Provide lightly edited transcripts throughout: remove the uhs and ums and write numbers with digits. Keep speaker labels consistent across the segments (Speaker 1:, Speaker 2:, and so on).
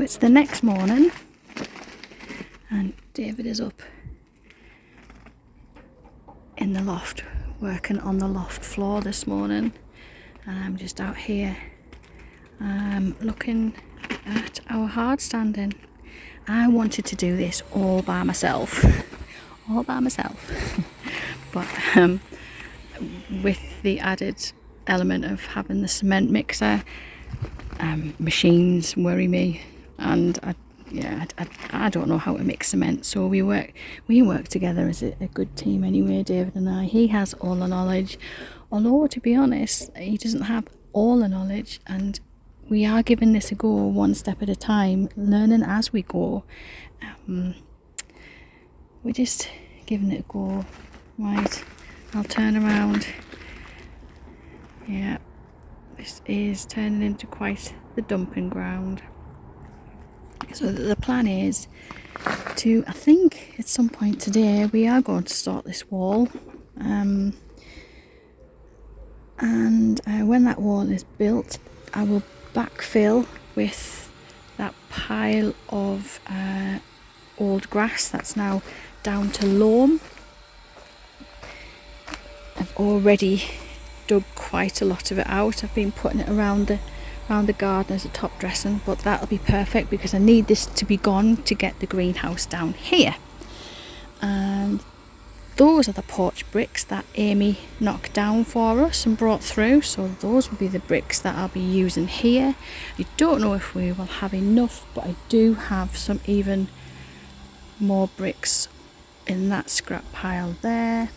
Speaker 1: it's the next morning and David is up in the loft working on the loft floor this morning, and I'm just out here looking at our hard standing. I wanted to do this all by myself but with the added element of having the cement mixer, machines worry me, and I don't know how to mix cement, so we work together as a good team anyway, David and I. He has all the knowledge, although to be honest he doesn't have all the knowledge, and we are giving this a go one step at a time, learning as we go. We're just giving it a go. Right, I'll turn around. Yeah, this is turning into quite the dumping ground. So the plan is to, I think at some point today, we are going to start this wall. And when that wall is built, I will backfill with that pile of old grass that's now down to loam. I've already dug quite a lot of it out. I've been putting it around the garden as a top dressing, but that'll be perfect because I need this to be gone to get the greenhouse down here. And those are the porch bricks that Amy knocked down for us and brought through, so those will be the bricks that I'll be using here. I don't know if we will have enough, but I do have some even more bricks in that scrap pile there.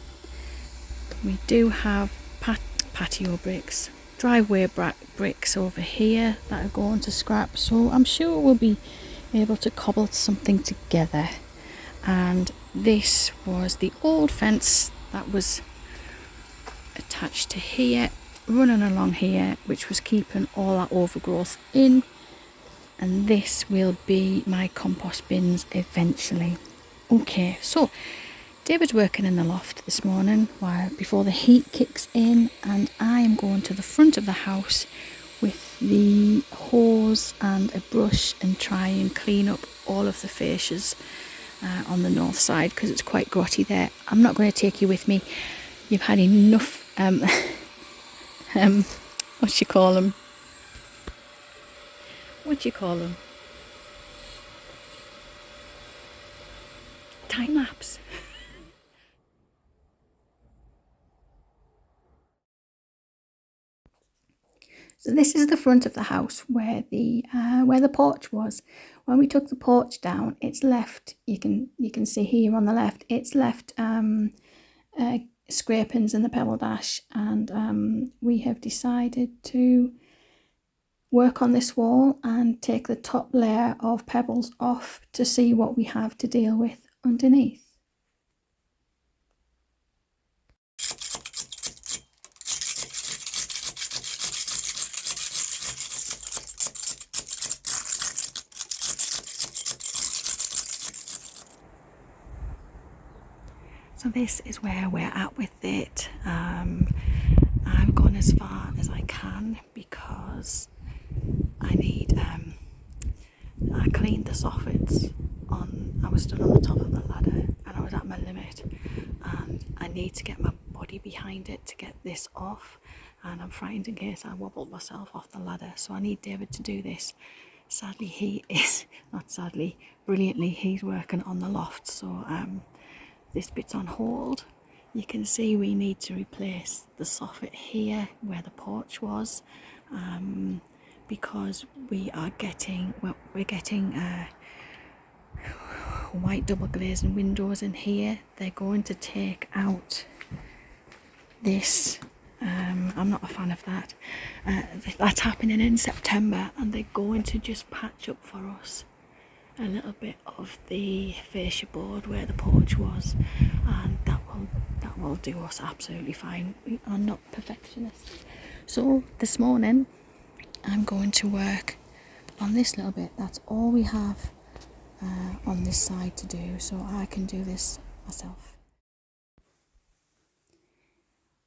Speaker 1: We do have patio bricks, driveway bricks over here that are going to scrap, so I'm sure we'll be able to cobble something together. And this was the old fence that was attached to here, running along here, which was keeping all that overgrowth in, and this will be my compost bins eventually. Okay, so David's working in the loft this morning before the heat kicks in, and I am going to the front of the house with the hose and a brush and try and clean up all of the fascias on the north side because it's quite grotty there. I'm not going to take you with me. You've had enough what do you call them? Time lapse. So this is the front of the house where the porch was. When we took the porch down, it's left. You can see here on the left. It's left scrapings in the pebble dash, and we have decided to work on this wall and take the top layer of pebbles off to see what we have to deal with underneath. So this is where we're at with it. I've gone as far as I can because I need, I cleaned the soffits I was stood on the top of the ladder and I was at my limit, and I need to get my body behind it to get this off, and I'm frightened in case I wobbled myself off the ladder, so I need David to do this. Sadly he is, not sadly, brilliantly, he's working on the loft, so this bit's on hold. You can see we need to replace the soffit here where the porch was, because we're getting white double glazing windows in here. They're going to take out this. I'm not a fan of that. That's happening in September, and they're going to just patch up for us a little bit of the fascia board where the porch was, and that will do us absolutely fine. We are not perfectionists. So this morning I'm going to work on this little bit. That's all we have on this side to do, so I can do this myself.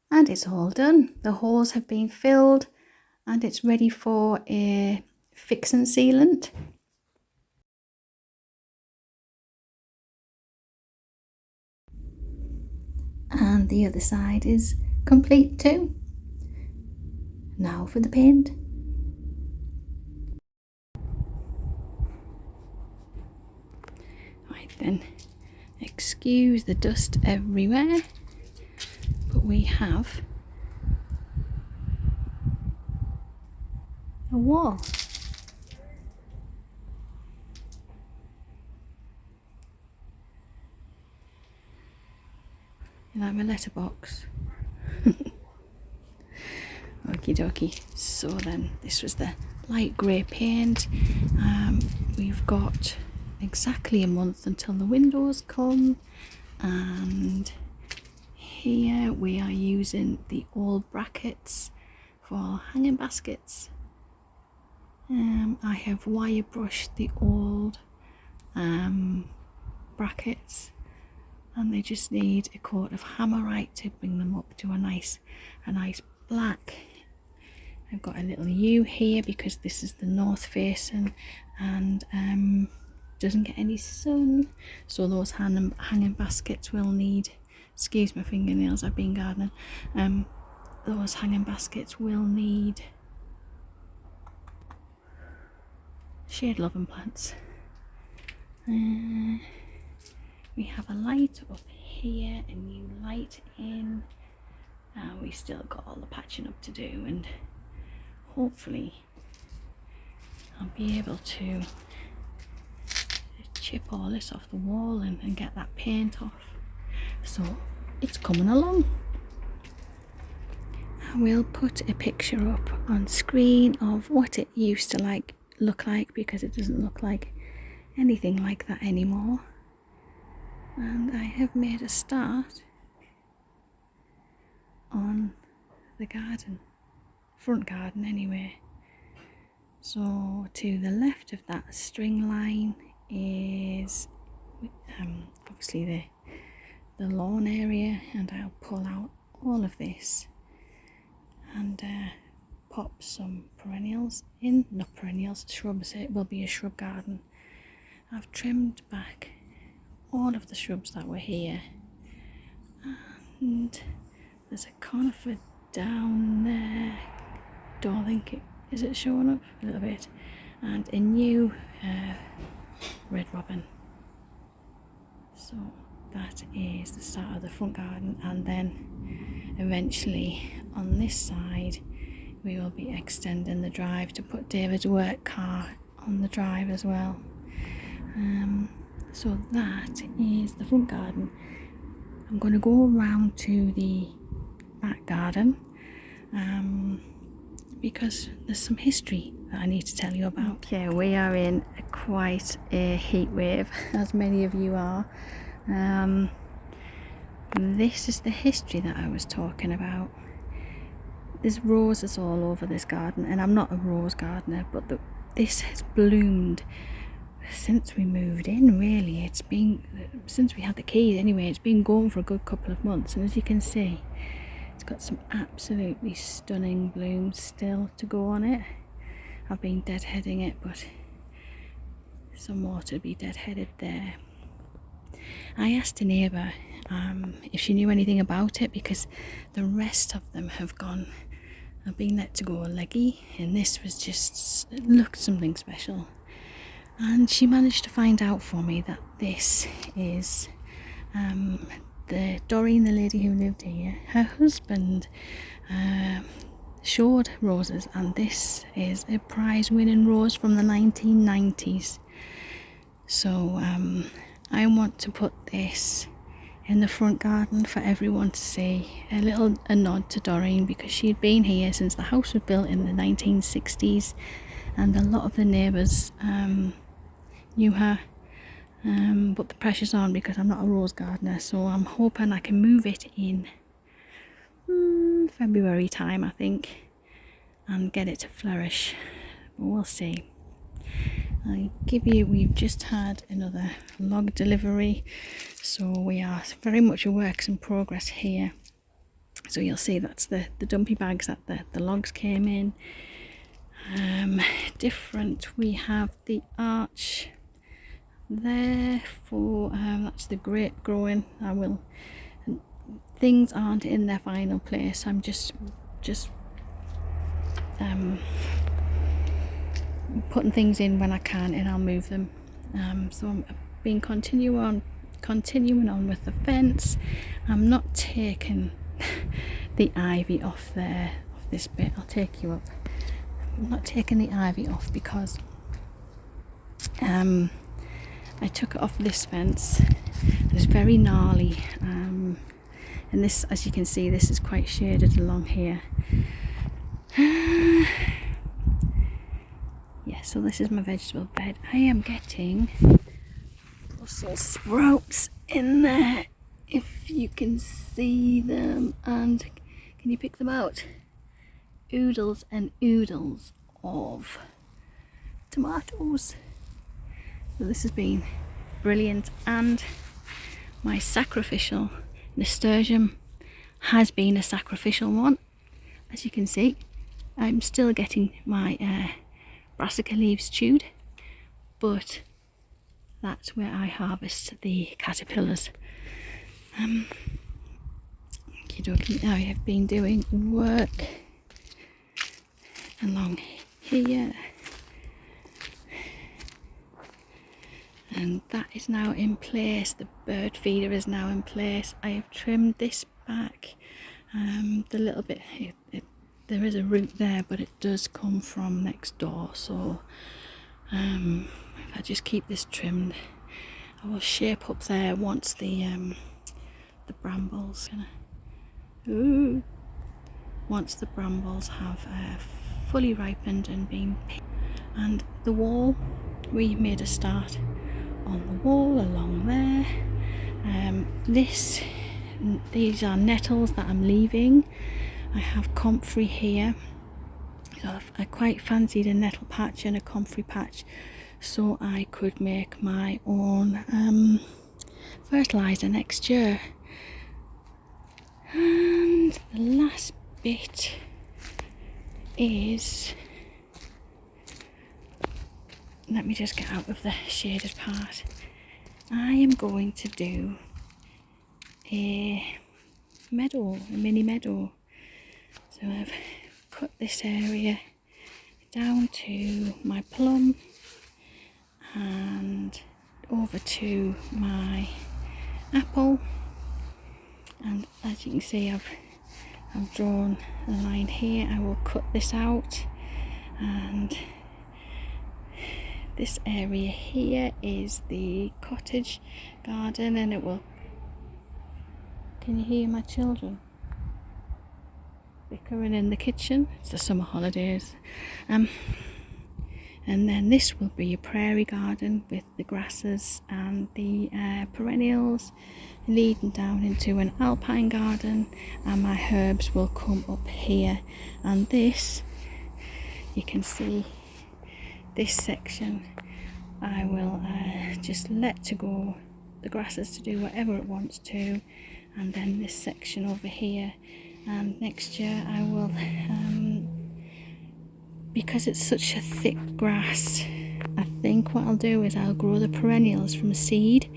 Speaker 1: And it's all done. The holes have been filled and it's ready for a fix and sealant. the other side is complete too. Now for the paint. Right then, excuse the dust everywhere, but we have a wall. You like my letterbox? Okie dokie. So then, this was the light grey paint. We've got exactly a month until the windows come, and here we are using the old brackets for hanging baskets. I have wire brushed the old brackets, and they just need a coat of Hammerite to bring them up to a nice black. I've got a little U here because this is the north facing and doesn't get any sun, so those hanging baskets will need, excuse my fingernails, I've been gardening, those hanging baskets will need shade loving plants. We have a light up here, a new light in. We still got all the patching up to do, and hopefully I'll be able to chip all this off the wall and get that paint off. So it's coming along. I will put a picture up on screen of what it used to look like, because it doesn't look like anything like that anymore. And I have made a start on the garden, front garden anyway. So to the left of that string line is obviously the lawn area, and I'll pull out all of this and pop some perennials in, not perennials, shrubs. It will be a shrub garden. I've trimmed back all of the shrubs that were here, and there's a conifer down there. Don't think is it showing up a little bit, and a new red robin. So that is the start of the front garden, and then eventually on this side we will be extending the drive to put David's work car on the drive as well. So that is the front garden. I'm going to go around to the back garden because there's some history that I need to tell you about. Okay, we are in quite a heat wave, as many of you are. This is the history that I was talking about. There's roses all over this garden, and I'm not a rose gardener, but this has bloomed since we moved in, really. It's been, since we had the keys anyway, it's been going for a good couple of months, and as you can see, it's got some absolutely stunning blooms still to go on it. I've been deadheading it, but some more to be deadheaded there. I asked a neighbour if she knew anything about it, because the rest of them have been let to go leggy, and this was just, it looked something special. And she managed to find out for me that this is Doreen, the lady who lived here, her husband showed roses, and this is a prize winning rose from the 1990s. So I want to put this in the front garden for everyone to see, a nod to Doreen, because she'd been here since the house was built in the 1960s, and a lot of the neighbours knew her, but the pressure's on because I'm not a rose gardener, so I'm hoping I can move it in February time, I think, and get it to flourish, but we'll see. We've just had another log delivery, so we are very much a works in progress here. So you'll see that's the dumpy bags that the logs came in. Different, we have the arch there for that's the grape growing. things aren't in their final place. I'm just putting things in when I can, and I'll move them. So I've been continuing on with the fence. I'm not taking the ivy off there, off this bit. I'll take you up. I'm not taking the ivy off because I took it off this fence. It's very gnarly, and this, as you can see, this is quite shaded along here. Yeah, so this is my vegetable bed. I am getting Brussels sprouts in there, if you can see them, and can you pick them out? Oodles and oodles of tomatoes. So this has been brilliant, and my sacrificial nasturtium has been a sacrificial one. As you can see, I'm still getting my brassica leaves chewed, but that's where I harvest the caterpillars. Okey-dokey. I have been doing work along here, and that is now in place. The bird feeder is now in place. I have trimmed this back, the little bit, there is a root there, but it does come from next door, so if I just keep this trimmed, I will shape up there once the brambles once the brambles have fully ripened and been picked. And the wall, we made a start on the wall along there. These are nettles that I'm leaving. I have comfrey here. So I quite fancied a nettle patch and a comfrey patch, so I could make my own fertiliser next year. And the last bit is, let me just get out of the shaded part. I am going to do a mini meadow. So I've cut this area down to my plum and over to my apple, and as you can see, I've drawn a line here. I will cut this out, and this area here is the cottage garden, and it will, can you hear my children bickering in the kitchen? It's the summer holidays. And then this will be a prairie garden with the grasses and the perennials, leading down into an alpine garden, and my herbs will come up here. And this, you can see this section, I will just let to go the grasses to do whatever it wants to, and then this section over here. And next year I will, because it's such a thick grass, I think what I'll do is I'll grow the perennials from seed,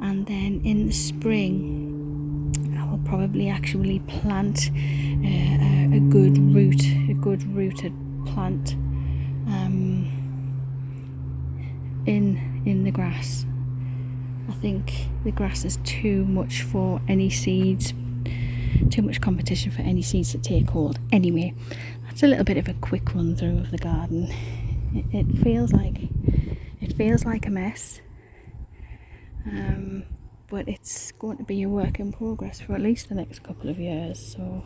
Speaker 1: and then in the spring I will probably actually plant a good rooted plant in the grass. I think the grass is too much for any seeds, too much competition for any seeds to take hold. Anyway, that's a little bit of a quick run through of the garden. It feels like a mess, but it's going to be a work in progress for at least the next couple of years. So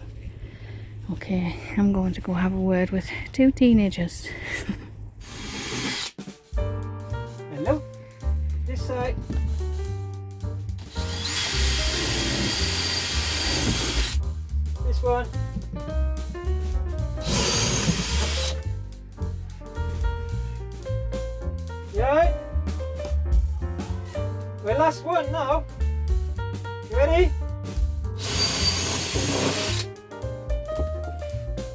Speaker 1: okay, I'm going to go have a word with two teenagers.
Speaker 2: Hello, this side. This one. You alright? Well, last one now. You ready?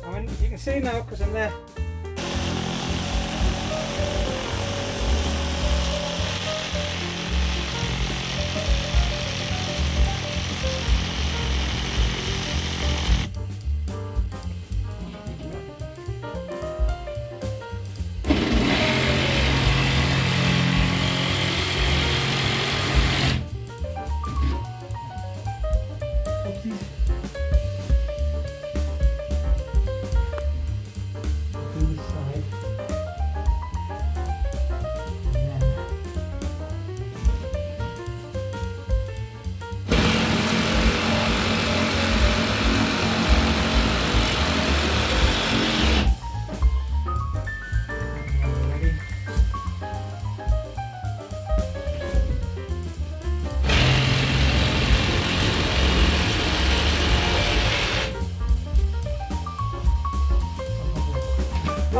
Speaker 2: I mean, you can see now because I'm there.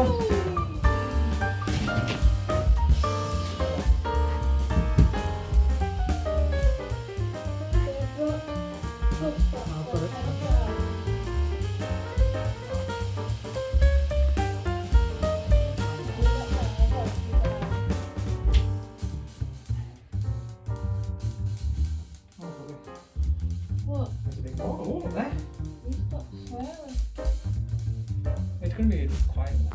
Speaker 1: What?
Speaker 2: There's a big ball up there.
Speaker 1: You stop swearing.
Speaker 2: It's going to be a quiet one.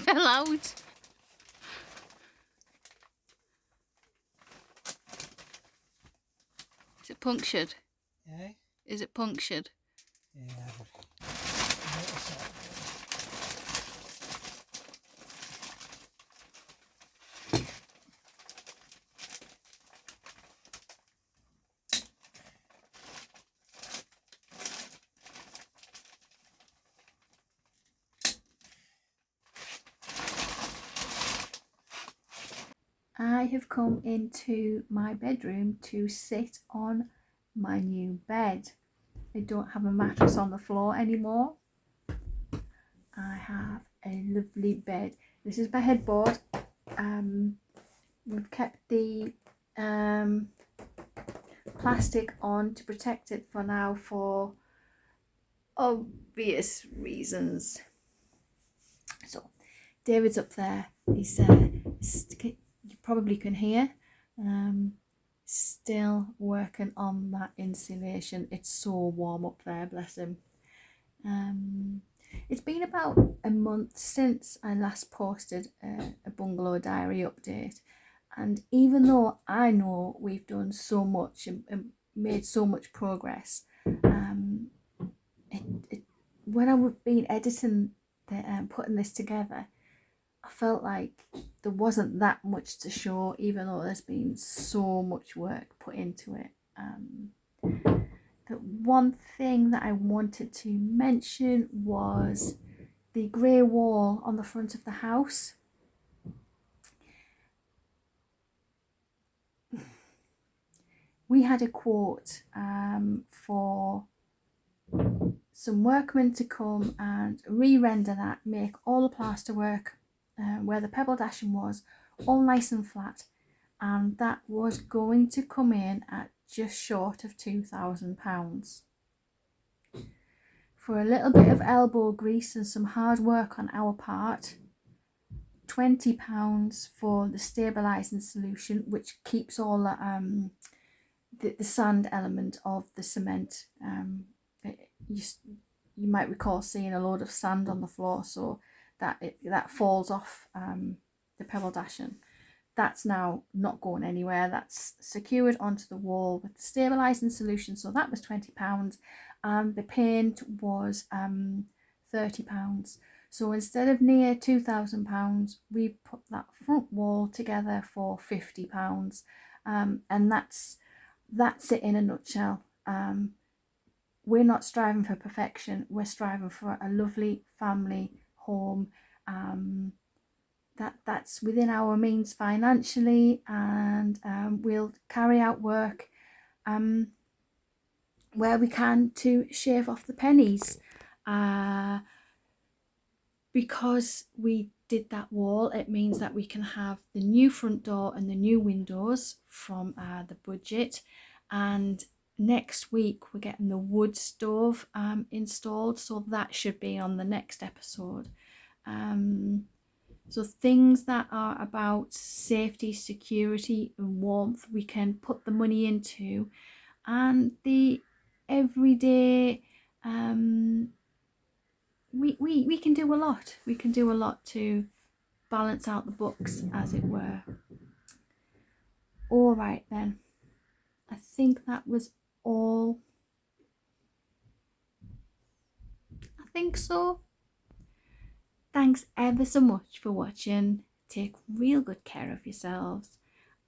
Speaker 1: Fell out. Is it punctured?
Speaker 2: Yeah.
Speaker 1: Is it punctured?
Speaker 2: Yeah.
Speaker 1: I have come into my bedroom to sit on my new bed. I don't have a mattress on the floor anymore. I have a lovely bed. This is my headboard. We've kept the plastic on to protect it for now for obvious reasons. So David's up there. He's you probably can hear still working on that insulation. It's so warm up there, bless him. It's been about a month since I last posted a bungalow diary update, and even though I know we've done so much and made so much progress, when I've been editing putting this together, I felt like there wasn't that much to show, even though there's been so much work put into it. The one thing that I wanted to mention was the grey wall on the front of the house. We had a quote for some workmen to come and re-render that, make all the plaster work where the pebble dashing was all nice and flat, and that was going to come in at just short of £2,000. For a little bit of elbow grease and some hard work on our part, £20 for the stabilising solution, which keeps all the sand element of the cement. You might recall seeing a load of sand on the floor, so that falls off the pebble dashing. That's now not going anywhere. That's secured onto the wall with the stabilising solution, so that was £20, and the paint was £30. So instead of near £2,000, we put that front wall together for £50, and that's it in a nutshell. We're not striving for perfection. We're striving for a lovely family home that's within our means financially, and we'll carry out work where we can to shave off the pennies. Because we did that wall, it means that we can have the new front door and the new windows from the budget, and next week we're getting the wood stove installed, so that should be on the next episode. So things that are about safety, security and warmth, we can put the money into, and the everyday we can do a lot. We can do a lot to balance out the books, as it were. All right then, I think that was all. I think so. Thanks ever so much for watching. Take real good care of yourselves.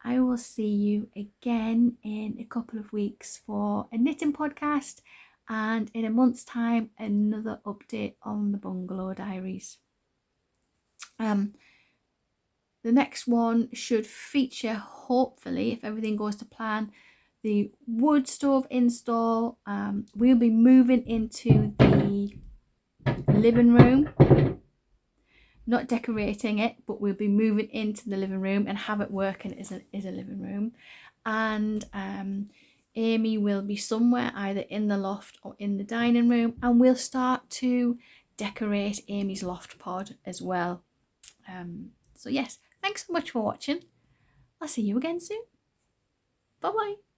Speaker 1: I will see you again in a couple of weeks for a knitting podcast, and in a month's time another update on the Bungalow Diaries. The next one should feature, hopefully, if everything goes to plan, the wood stove install. We'll be moving into the living room, not decorating it, but we'll be moving into the living room and have it working as a living room. And Amy will be somewhere either in the loft or in the dining room, and we'll start to decorate Amy's loft pod as well. So yes, thanks so much for watching. I'll see you again soon. Bye bye.